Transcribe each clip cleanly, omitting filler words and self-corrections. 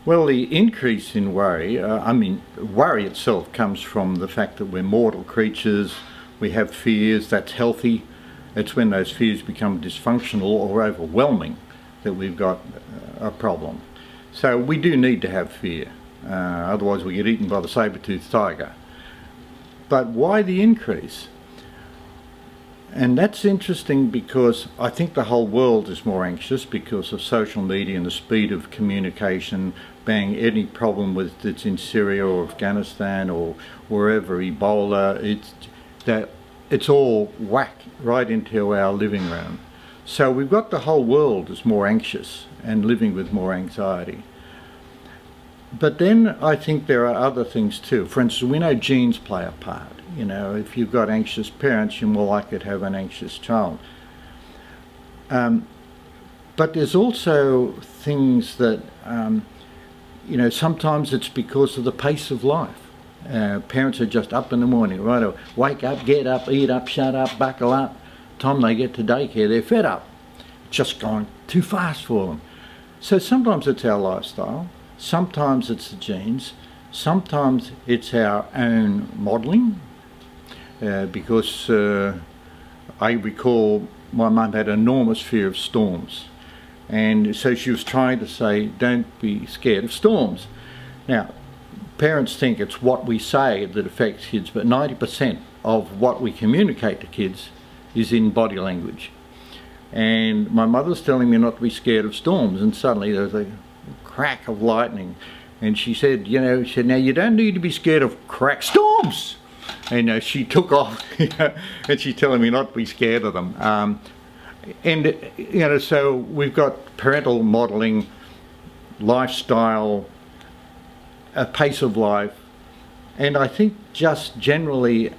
Well, the increase in worry, worry itself comes from the fact that we're mortal creatures, we have fears. That's healthy. It's when those fears become dysfunctional or overwhelming that we've got a problem. So we do need to have fear, otherwise we get eaten by the saber-toothed tiger. But why the increase? And that's interesting because I think the whole world is more anxious because of social media and the speed of communication. Bang, any problem with it's in Syria or Afghanistan or wherever, Ebola, it's all whack right into our living room. So we've got the whole world is more anxious and living with more anxiety. But then I think there are other things too. For instance, we know genes play a part. You know, if you've got anxious parents, you're more likely to have an anxious child. But there's also things that, you know, sometimes it's because of the pace of life. Parents are just up in the morning, right? Wake up, get up, eat up, shut up, buckle up. Time they get to daycare, they're fed up. It's just gone too fast for them. So sometimes it's our lifestyle, sometimes it's the genes, sometimes it's our own modelling. Because I recall my mum had an enormous fear of storms, and so she was trying to say, don't be scared of storms. Now, parents think it's what we say that affects kids, but 90% of what we communicate to kids is in body language. And my mother's telling me not to be scared of storms, and suddenly there was a crack of lightning, and she said, you know, she said, now you don't need to be scared of crack storms. And she took off, and she's telling me not to be scared of them. And you know, so we've got parental modelling, lifestyle, a pace of life, and I think just generally,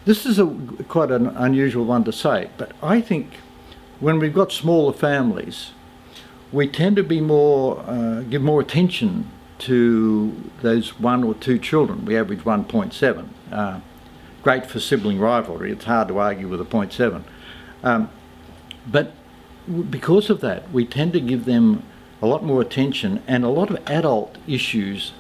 this is quite an unusual one to say, but I think when we've got smaller families, we tend to be more, give more attention to those 1 or 2 children. We average 1.7. Great for sibling rivalry. It's hard to argue with a 0.7. But because of that, we tend to give them a lot more attention, and a lot of adult issues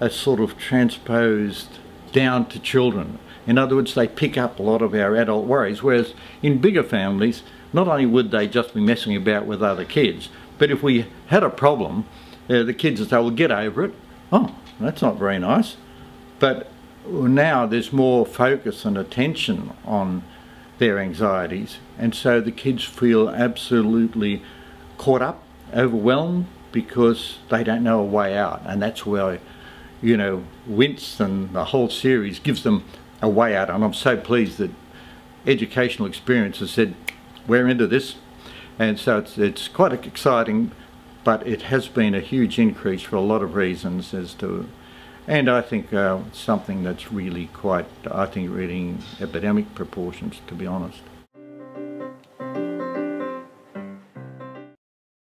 are sort of transposed down to children. In other words, they pick up a lot of our adult worries, whereas in bigger families, not only would they just be messing about with other kids, but if we had a problem, the kids would say, well, get over it. Oh, that's not very nice. But now there's more focus and attention on their anxieties, and so the kids feel absolutely caught up, overwhelmed, because they don't know a way out. And that's where, you know, Winston, the whole series, gives them a way out. And I'm so pleased that educational experience has said, we're into this. And so it's quite exciting, but it has been a huge increase for a lot of reasons as to, and I think something that's really quite, I think, really epidemic proportions, to be honest.